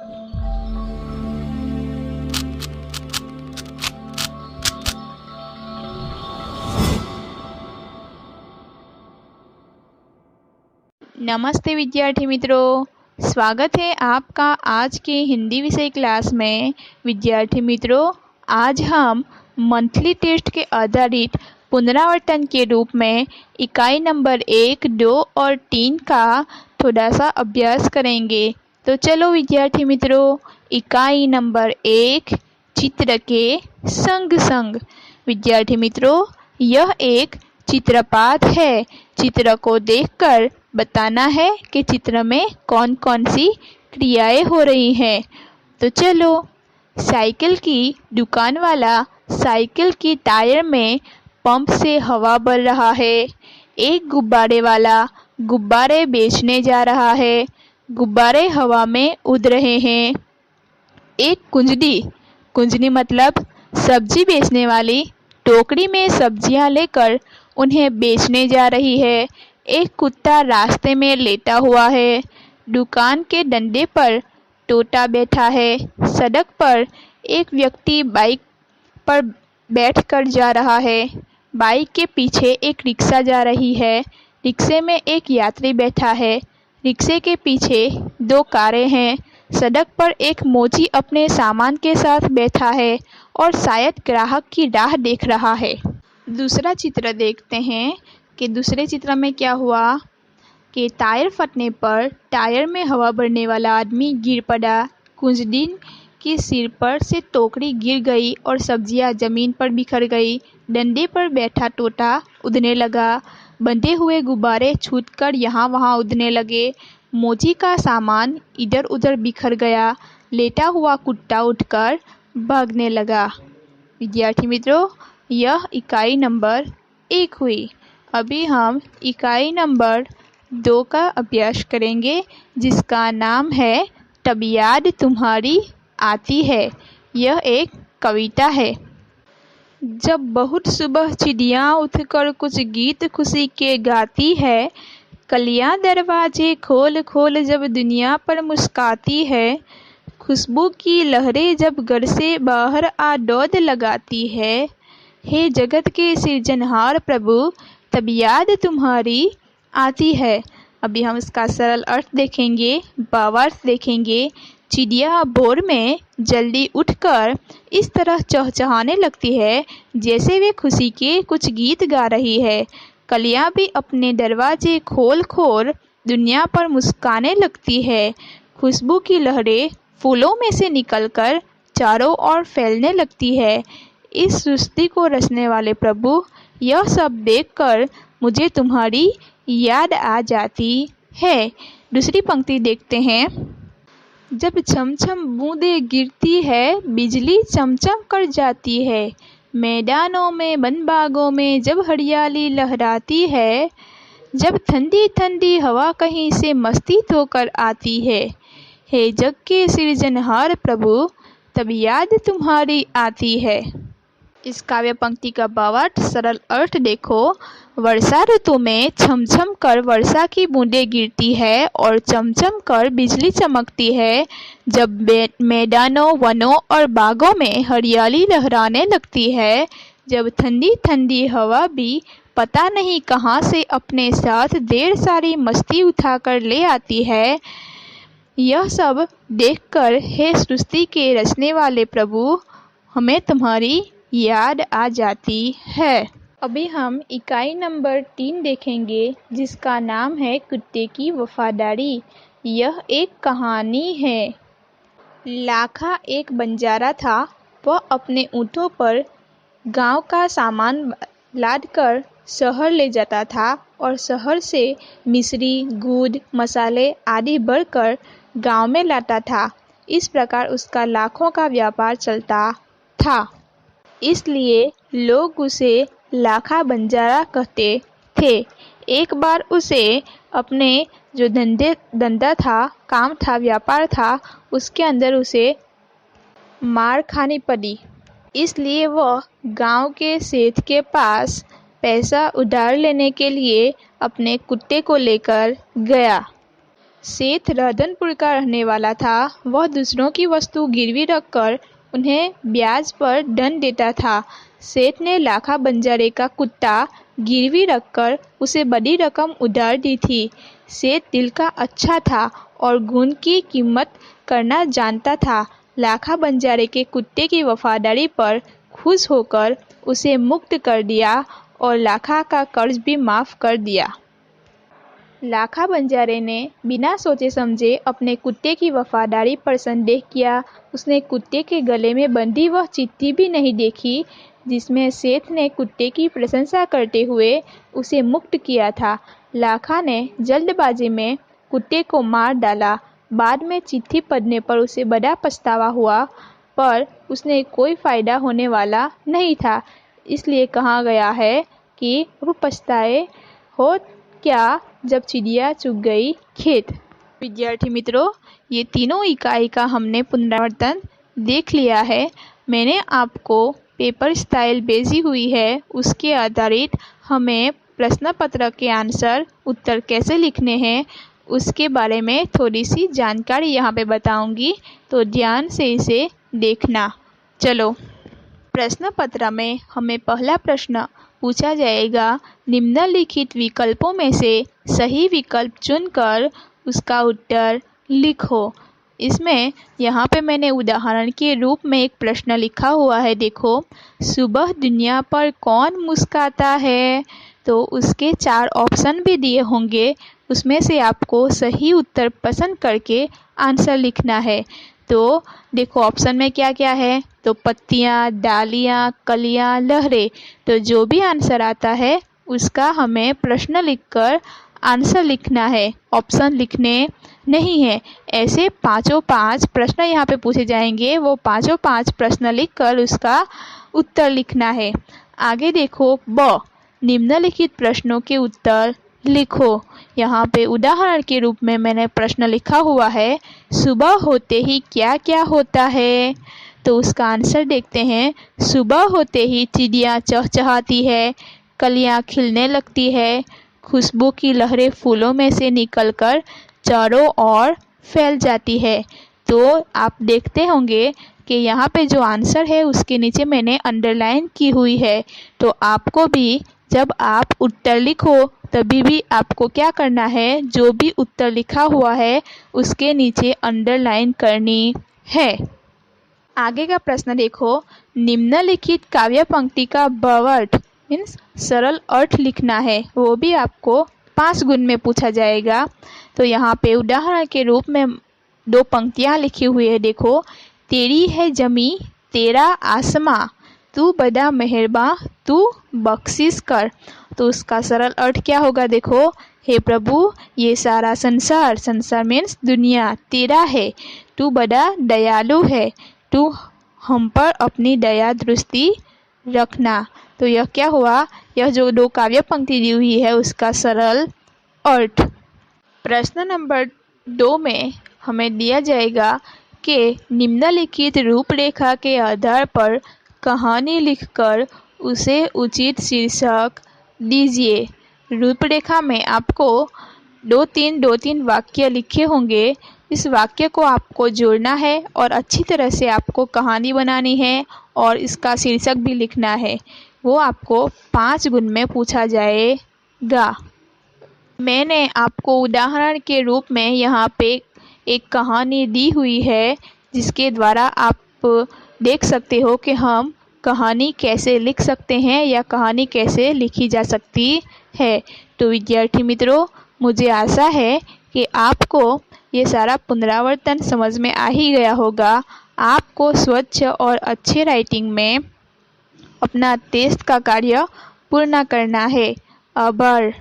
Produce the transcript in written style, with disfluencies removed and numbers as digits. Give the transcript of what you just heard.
नमस्ते विद्यार्थी मित्रों, स्वागत है आपका आज के हिंदी विषय क्लास में। विद्यार्थी मित्रों, आज हम मंथली टेस्ट के आधारित पुनरावर्तन के रूप में इकाई नंबर 1, 2 और 3 का थोड़ा सा अभ्यास करेंगे। तो चलो विद्यार्थी मित्रों, इकाई नंबर 1, चित्र के संग संग। विद्यार्थी मित्रों, यह एक चित्रपाठ है। चित्र को देखकर बताना है कि चित्र में कौन कौन सी क्रियाएं हो रही हैं। तो चलो, साइकिल की दुकान वाला साइकिल की टायर में पंप से हवा भर रहा है। एक गुब्बारे वाला गुब्बारे बेचने जा रहा है। गुब्बारे हवा में उड़ रहे हैं। एक कुंजनी मतलब सब्जी बेचने वाली टोकरी में सब्जियां लेकर उन्हें बेचने जा रही है। एक कुत्ता रास्ते में लेटा हुआ है। दुकान के डंडे पर तोता बैठा है। सड़क पर एक व्यक्ति बाइक पर बैठकर जा रहा है। बाइक के पीछे एक रिक्शा जा रही है। रिक्शे में एक यात्री बैठा है। रिक्शे के पीछे 2 कारें हैं। सड़क पर एक मोची अपने सामान के साथ बैठा है और शायद ग्राहक की राह देख रहा है। दूसरा चित्र देखते हैं कि दूसरे चित्र में क्या हुआ कि टायर फटने पर टायर में हवा भरने वाला आदमी गिर पड़ा। कुंजदिन की सिर पर से टोकरी गिर गई और सब्जियां जमीन पर बिखर गई। डंडे पर बैठा तोता उड़ने लगा। बंधे हुए गुब्बारे छूटकर यहाँ वहाँ उड़ने लगे। मोची का सामान इधर उधर बिखर गया। लेटा हुआ कुत्ता उठकर भागने लगा। विद्यार्थी मित्रों, यह इकाई नंबर 1 हुई। अभी हम इकाई नंबर 2 का अभ्यास करेंगे, जिसका नाम है तब याद तुम्हारी आती है। यह एक कविता है। जब बहुत सुबह चिड़िया उठकर कुछ गीत खुशी के गाती है, कलियां दरवाजे खोल खोल जब दुनिया पर मुस्काती है, खुशबू की लहरें जब घर से बाहर आ दौड़ लगाती है, हे जगत के सृजनहार प्रभु तब याद तुम्हारी आती है। अभी हम इसका सरल अर्थ देखेंगे, भावार्थ देखेंगे। चिड़िया भोर में जल्दी उठकर इस तरह चहचहाने लगती है जैसे वे खुशी के कुछ गीत गा रही है। कलियां भी अपने दरवाजे खोल खोल दुनिया पर मुस्काने लगती है। खुशबू की लहरें फूलों में से निकलकर चारों ओर फैलने लगती है। इस सृष्टि को रचने वाले प्रभु, यह सब देखकर मुझे तुम्हारी याद आ जाती है। दूसरी पंक्ति देखते हैं। जब छमछम बूंदें गिरती है, बिजली चमचम कर जाती है, मैदानों में वन बागों में जब हरियाली लहराती है, जब ठंडी ठंडी हवा कहीं से मस्ती धोकर आती है, हे जग के सृजनहार प्रभु तब याद तुम्हारी आती है। इस काव्य पंक्ति का भावार्थ सरल अर्थ देखो। वर्षा ऋतु में छमछम कर वर्षा की बूंदें गिरती है और चमचम कर बिजली चमकती है। जब मैदानों, वनों और बागों में हरियाली लहराने लगती है, जब ठंडी ठंडी हवा भी पता नहीं कहाँ से अपने साथ ढेर सारी मस्ती उठाकर ले आती है, यह सब देखकर हे सृष्टि के रचने वाले प्रभु, हमें तुम्हारी याद आ जाती है। अभी हम इकाई नंबर 3 देखेंगे, जिसका नाम है कुत्ते की वफादारी। यह एक कहानी है। लाखा एक बंजारा था। वह अपने ऊँटों पर गांव का सामान लादकर शहर ले जाता था और शहर से मिश्री, दूध, मसाले आदि भरकर गांव में लाता था। इस प्रकार उसका लाखों का व्यापार चलता था। इसलिए लोग उसे लाखा बंजारा कहते थे। एक बार उसे अपने जो धंधा था, काम था, व्यापार था, उसके अंदर उसे मार खानी पड़ी। इसलिए वह गांव के सेठ के पास पैसा उधार लेने के लिए अपने कुत्ते को लेकर गया। सेठ रतनपुर का रहने वाला था। वह दूसरों की वस्तु गिरवी रखकर उन्हें ब्याज पर दंड देता था। सेठ ने लाखा बंजारे का कुत्ता गिरवी रखकर उसे बड़ी रकम उधार दी थी। सेठ दिल का अच्छा था और गुण की कीमत करना जानता था। लाखा बंजारे के कुत्ते की वफादारी पर खुश होकर उसे मुक्त कर दिया और लाखा का कर्ज भी माफ़ कर दिया। लाखा बंजारे ने बिना सोचे समझे अपने कुत्ते की वफादारी पर संदेह किया। उसने कुत्ते के गले में बंधी वह चिट्ठी भी नहीं देखी जिसमें सेठ ने कुत्ते की प्रशंसा करते हुए उसे मुक्त किया था। लाखा ने जल्दबाजी में कुत्ते को मार डाला। बाद में चिट्ठी पढ़ने पर उसे बड़ा पछतावा हुआ, पर उसने कोई फ़ायदा होने वाला नहीं था। इसलिए कहा गया है कि वो पछताए हो क्या जब चिड़िया चुग गई खेत। विद्यार्थी मित्रों, ये तीनों इकाई का हमने पुनरावर्तन देख लिया है। मैंने आपको पेपर स्टाइल भेजी हुई है, उसके आधारित हमें प्रश्न पत्र के आंसर उत्तर कैसे लिखने हैं उसके बारे में थोड़ी सी जानकारी यहाँ पे बताऊंगी, तो ध्यान से इसे देखना। चलो, प्रश्न पत्र में हमें पहला प्रश्न पूछा जाएगा, निम्नलिखित विकल्पों में से सही विकल्प चुनकर उसका उत्तर लिखो। इसमें यहाँ पे मैंने उदाहरण के रूप में एक प्रश्न लिखा हुआ है, देखो, सुबह दुनिया पर कौन मुस्कुराता है। तो उसके 4 ऑप्शन भी दिए होंगे, उसमें से आपको सही उत्तर पसंद करके आंसर लिखना है। तो देखो ऑप्शन में क्या क्या है, तो पत्तियाँ, डालियाँ, कलियाँ, लहरें। तो जो भी आंसर आता है उसका हमें प्रश्न लिखकर आंसर लिखना है, ऑप्शन लिखने नहीं है। ऐसे 5 प्रश्न यहाँ पे पूछे जाएंगे, वो 5 प्रश्न लिखकर उसका उत्तर लिखना है। आगे देखो, ब, निम्नलिखित प्रश्नों के उत्तर लिखो। यहाँ पे उदाहरण के रूप में मैंने प्रश्न लिखा हुआ है, सुबह होते ही क्या क्या होता है। तो उसका आंसर देखते हैं, सुबह होते ही चिड़िया चहचहाती है, कलियाँ खिलने लगती है, खुशबू की लहरें फूलों में से निकलकर चारों ओर फैल जाती है। तो आप देखते होंगे कि यहाँ पे जो आंसर है उसके नीचे मैंने अंडरलाइन की हुई है। तो आपको भी जब आप उत्तर लिखो तभी भी आपको क्या करना है, जो भी उत्तर लिखा हुआ है उसके नीचे अंडरलाइन करनी है। आगे का प्रश्न देखो, निम्नलिखित काव्य पंक्ति का बर्ट मीन्स सरल अर्थ लिखना है, वो भी आपको 5 गुण में पूछा जाएगा। तो यहाँ पे उदाहरण के रूप में 2 पंक्तियाँ लिखी हुई है, देखो, तेरी है जमी तेरा आसमां, तू बड़ा मेहरबान तू बख्शिश कर। तो उसका सरल अर्थ क्या होगा, देखो, हे प्रभु ये सारा संसार, संसार मीन्स दुनिया, तेरा है, तू बड़ा दयालु है, तू हम पर अपनी दया दृष्टि रखना। तो यह क्या हुआ, यह जो 2 काव्य पंक्ति दी हुई है उसका सरल अर्थ। प्रश्न नंबर 2 में हमें दिया जाएगा कि निम्नलिखित रूपरेखा के आधार पर कहानी लिखकर उसे उचित शीर्षक दीजिए। रूपरेखा में आपको 2-3 वाक्य लिखे होंगे, इस वाक्य को आपको जोड़ना है और अच्छी तरह से आपको कहानी बनानी है और इसका शीर्षक भी लिखना है, वो आपको 5 गुण में पूछा जाएगा। मैंने आपको उदाहरण के रूप में यहाँ पे एक कहानी दी हुई है जिसके द्वारा आप देख सकते हो कि हम कहानी कैसे लिख सकते हैं या कहानी कैसे लिखी जा सकती है। तो विद्यार्थी मित्रों, मुझे आशा है कि आपको ये सारा पुनरावर्तन समझ में आ ही गया होगा। आपको स्वच्छ और अच्छे राइटिंग में अपना टेस्ट का कार्य पूर्ण करना है। आभार।